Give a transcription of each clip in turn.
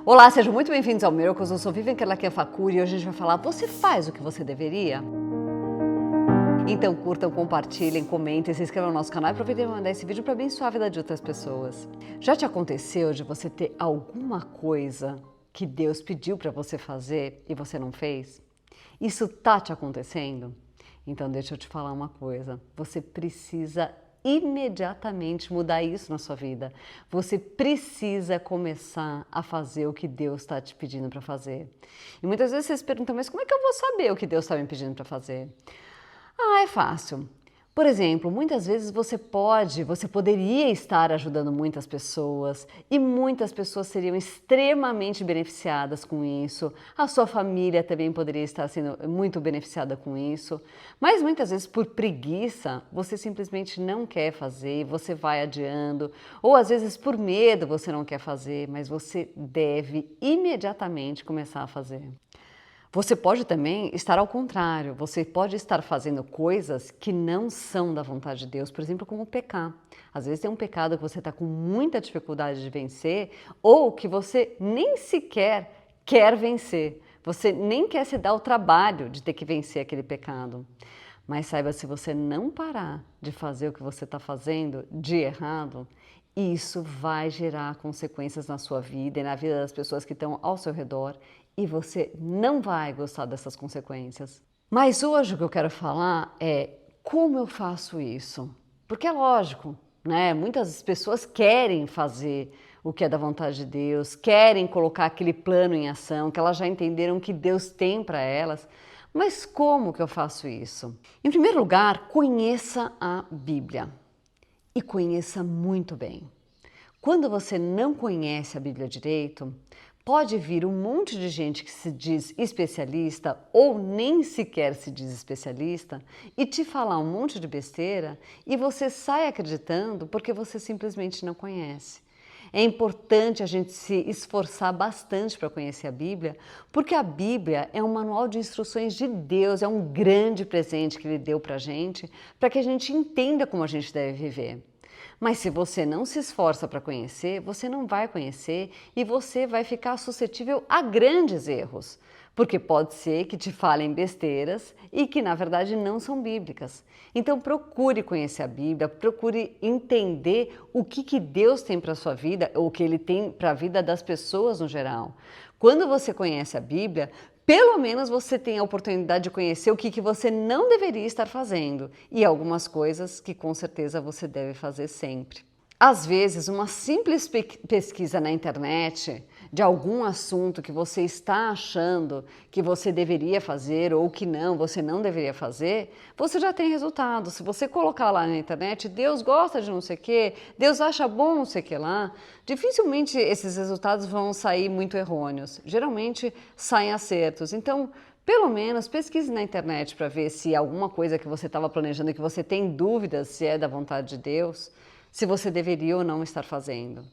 Olá, sejam muito bem-vindos ao Miracles. Eu sou Vivian Kerlakian-Fakuri e hoje a gente vai falar: você faz o que você deveria? Então curtam, compartilhem, comentem, se inscrevam no nosso canal e aproveitem para mandar esse vídeo para abençoar a vida de outras pessoas. Já te aconteceu de você ter alguma coisa que Deus pediu para você fazer e você não fez? Isso tá te acontecendo? Então deixa eu te falar uma coisa, você precisa imediatamente mudar isso na sua vida. Você precisa começar a fazer o que Deus está te pedindo para fazer. E muitas vezes vocês perguntam, mas como é que eu vou saber o que Deus está me pedindo para fazer? Ah, é fácil. Por exemplo, muitas vezes você poderia estar ajudando muitas pessoas e muitas pessoas seriam extremamente beneficiadas com isso. A sua família também poderia estar sendo muito beneficiada com isso. Mas muitas vezes por preguiça, você simplesmente não quer fazer e você vai adiando. Ou às vezes por medo você não quer fazer, mas você deve imediatamente começar a fazer. Você pode também estar ao contrário, você pode estar fazendo coisas que não são da vontade de Deus, por exemplo, como pecar. Às vezes tem um pecado que você está com muita dificuldade de vencer ou que você nem sequer quer vencer. Você nem quer se dar o trabalho de ter que vencer aquele pecado. Mas saiba, se você não parar de fazer o que você está fazendo de errado, isso vai gerar consequências na sua vida e na vida das pessoas que estão ao seu redor e você não vai gostar dessas consequências. Mas hoje o que eu quero falar é como eu faço isso. Porque é lógico, né? Muitas pessoas querem fazer o que é da vontade de Deus, querem colocar aquele plano em ação, que elas já entenderam que Deus tem para elas. Mas como que eu faço isso? Em primeiro lugar, conheça a Bíblia. E conheça muito bem. Quando você não conhece a Bíblia direito, pode vir um monte de gente que se diz especialista ou nem sequer se diz especialista e te falar um monte de besteira e você sai acreditando porque você simplesmente não conhece. É importante a gente se esforçar bastante para conhecer a Bíblia, porque a Bíblia é um manual de instruções de Deus, é um grande presente que Ele deu para que a gente entenda como a gente deve viver. Mas se você não se esforça para conhecer, você não vai conhecer e você vai ficar suscetível a grandes erros. Porque pode ser que te falem besteiras e que na verdade não são bíblicas. Então procure conhecer a Bíblia, procure entender o que Deus tem para a sua vida, ou o que Ele tem para a vida das pessoas no geral. Quando você conhece a Bíblia, pelo menos você tem a oportunidade de conhecer o que você não deveria estar fazendo e algumas coisas que com certeza você deve fazer sempre. Às vezes, uma simples pesquisa na internet de algum assunto que você está achando que você deveria fazer ou que não, você não deveria fazer, você já tem resultado. Se você colocar lá na internet, Deus gosta de não sei o quê, Deus acha bom não sei o que lá, dificilmente esses resultados vão sair muito errôneos. Geralmente saem acertos. Então, pelo menos pesquise na internet para ver se alguma coisa que você estava planejando e que você tem dúvidas se é da vontade de Deus, se você deveria ou não estar fazendo.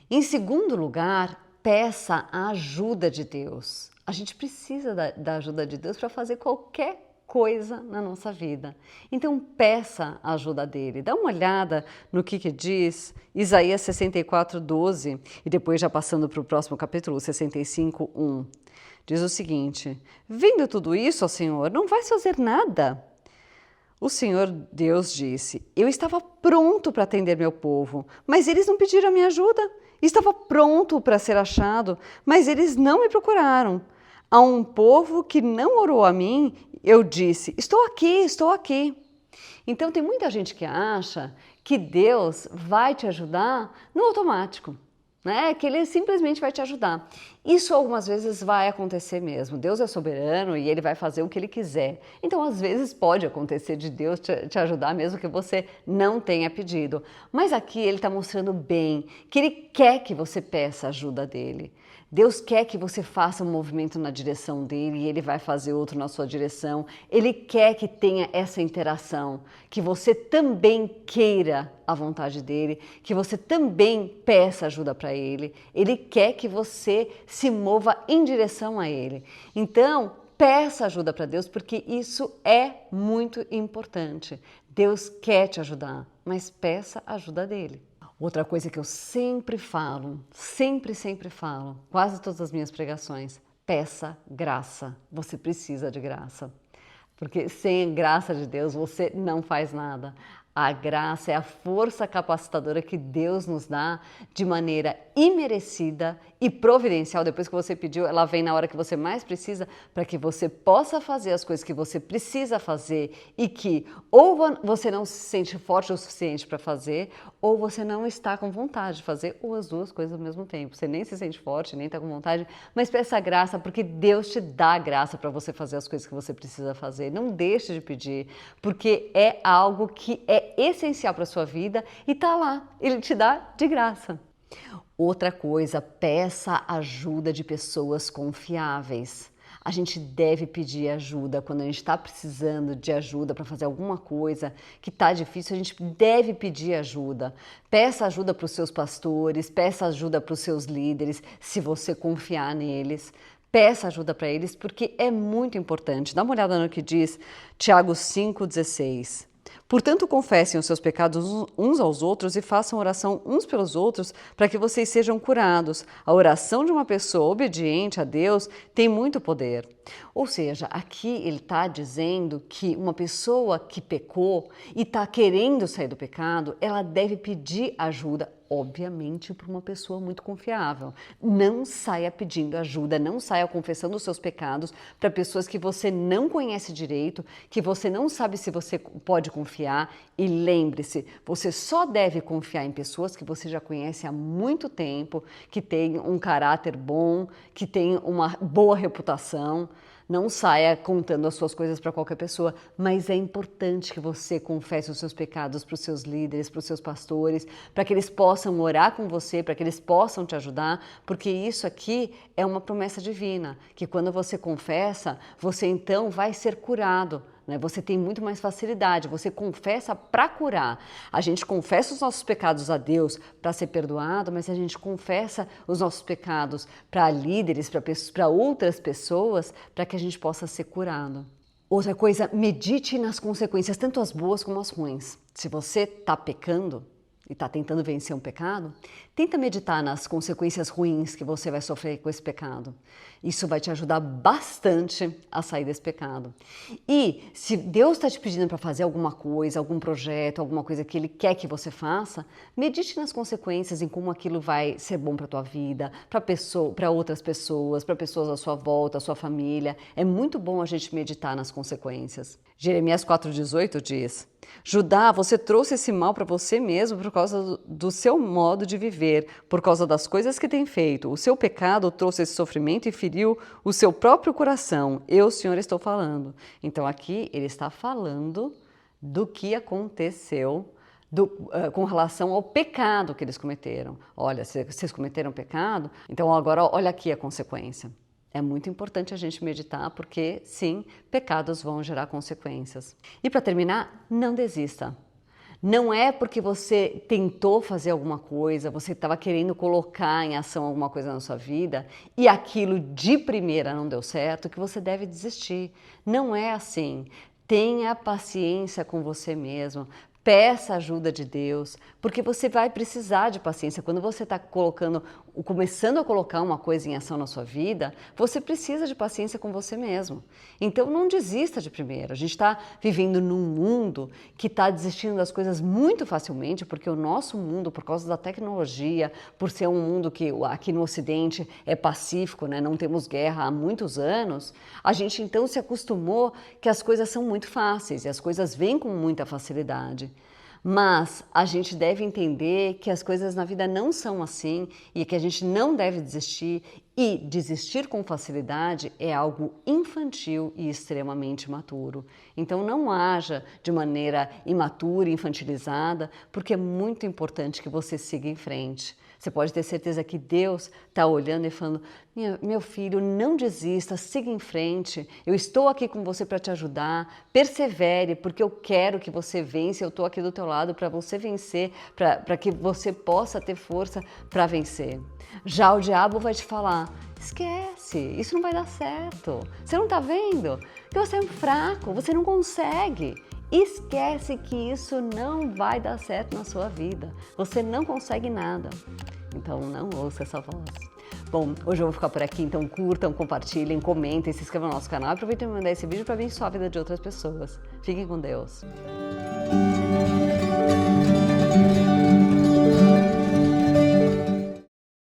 Em segundo lugar, peça a ajuda de Deus. A gente precisa da ajuda de Deus para fazer qualquer coisa na nossa vida. Então peça a ajuda dele. Dá uma olhada no que diz Isaías 64:12 e depois já passando para o próximo capítulo 65:1. Diz o seguinte: vendo tudo isso, ó Senhor, não vais fazer nada. O Senhor Deus disse: eu estava pronto para atender meu povo, mas eles não pediram a minha ajuda. Estava pronto para ser achado, mas eles não me procuraram. A um povo que não orou a mim, eu disse: estou aqui, estou aqui. Então tem muita gente que acha que Deus vai te ajudar no automático, né? Que Ele simplesmente vai te ajudar. Isso algumas vezes vai acontecer mesmo. Deus é soberano e Ele vai fazer o que Ele quiser. Então, às vezes pode acontecer de Deus te ajudar mesmo que você não tenha pedido. Mas aqui Ele está mostrando bem que Ele quer que você peça ajuda dEle. Deus quer que você faça um movimento na direção dele e ele vai fazer outro na sua direção. Ele quer que tenha essa interação, que você também queira a vontade dele, que você também peça ajuda para ele. Ele quer que você se mova em direção a ele. Então, peça ajuda para Deus, porque isso é muito importante. Deus quer te ajudar, mas peça ajuda dele. Outra coisa que eu sempre falo, sempre falo, quase todas as minhas pregações, peça graça. Você precisa de graça. Porque sem a graça de Deus você não faz nada. A graça é a força capacitadora que Deus nos dá de maneira imerecida e providencial. Depois que você pediu, ela vem na hora que você mais precisa para que você possa fazer as coisas que você precisa fazer e que ou você não se sente forte o suficiente para fazer ou você não está com vontade de fazer ou as duas coisas ao mesmo tempo. Você nem se sente forte, nem está com vontade, mas peça graça porque Deus te dá graça para você fazer as coisas que você precisa fazer. Não deixe de pedir, porque é algo que é essencial para a sua vida e tá lá, ele te dá de graça. Outra coisa, peça ajuda de pessoas confiáveis. A gente deve pedir ajuda quando a gente está precisando de ajuda para fazer alguma coisa que está difícil, a gente deve pedir ajuda. Peça ajuda para os seus pastores, peça ajuda para os seus líderes, se você confiar neles. Peça ajuda para eles porque é muito importante. Dá uma olhada no que diz Tiago 5,16. Portanto, confessem os seus pecados uns aos outros e façam oração uns pelos outros para que vocês sejam curados. A oração de uma pessoa obediente a Deus tem muito poder. Ou seja, aqui ele está dizendo que uma pessoa que pecou e está querendo sair do pecado, ela deve pedir ajuda, obviamente, para uma pessoa muito confiável. Não saia pedindo ajuda, não saia confessando os seus pecados para pessoas que você não conhece direito, que você não sabe se você pode confiar. E lembre-se, você só deve confiar em pessoas que você já conhece há muito tempo, que têm um caráter bom, que têm uma boa reputação. Não saia contando as suas coisas para qualquer pessoa, mas é importante que você confesse os seus pecados para os seus líderes, para os seus pastores, para que eles possam orar com você, para que eles possam te ajudar, porque isso aqui é uma promessa divina, que quando você confessa, você então vai ser curado. Você tem muito mais facilidade, você confessa para curar. A gente confessa os nossos pecados a Deus para ser perdoado, mas a gente confessa os nossos pecados para líderes, para outras pessoas, para que a gente possa ser curado. Outra coisa, medite nas consequências, tanto as boas como as ruins. Se você está pecando e está tentando vencer um pecado, tenta meditar nas consequências ruins que você vai sofrer com esse pecado. Isso vai te ajudar bastante a sair desse pecado. E se Deus está te pedindo para fazer alguma coisa, algum projeto, alguma coisa que Ele quer que você faça, medite nas consequências, em como aquilo vai ser bom para a tua vida, para outras pessoas, para pessoas à sua volta, à sua família. É muito bom a gente meditar nas consequências. Jeremias 4,18 diz: Judá, você trouxe esse mal para você mesmo por causa do seu modo de viver, por causa das coisas que tem feito. O seu pecado trouxe esse sofrimento e feriu o seu próprio coração. Eu, Senhor, estou falando. Então aqui ele está falando do que aconteceu com relação ao pecado que eles cometeram. Olha, se vocês cometeram pecado, então agora olha aqui a consequência. É muito importante a gente meditar porque, sim, pecados vão gerar consequências. E para terminar, não desista. Não é porque você tentou fazer alguma coisa, você estava querendo colocar em ação alguma coisa na sua vida e aquilo de primeira não deu certo, que você deve desistir. Não é assim. Tenha paciência com você mesmo. Peça ajuda de Deus, porque você vai precisar de paciência. Quando você está começando a colocar uma coisa em ação na sua vida, você precisa de paciência com você mesmo. Então não desista de primeira. A gente está vivendo num mundo que está desistindo das coisas muito facilmente, porque o nosso mundo, por causa da tecnologia, por ser um mundo que aqui no Ocidente é pacífico, né? Não temos guerra há muitos anos, a gente então se acostumou que as coisas são muito fáceis e as coisas vêm com muita facilidade. Mas a gente deve entender que as coisas na vida não são assim e que a gente não deve desistir, e desistir com facilidade é algo infantil e extremamente imaturo. Então não haja de maneira imatura, infantilizada, porque é muito importante que você siga em frente. Você pode ter certeza que Deus está olhando e falando: meu filho, não desista, siga em frente, eu estou aqui com você para te ajudar, persevere, porque eu quero que você vença, eu estou aqui do teu lado para você vencer, para que você possa ter força para vencer. Já o diabo vai te falar: esquece, isso não vai dar certo, você não está vendo que você é fraco, você não consegue. Esquece que isso não vai dar certo na sua vida. Você não consegue nada. Então não ouça essa voz. Bom, hoje eu vou ficar por aqui, então curtam, compartilhem, comentem, se inscrevam no nosso canal e aproveitem para mandar esse vídeo para abençoar a vida de outras pessoas. Fiquem com Deus.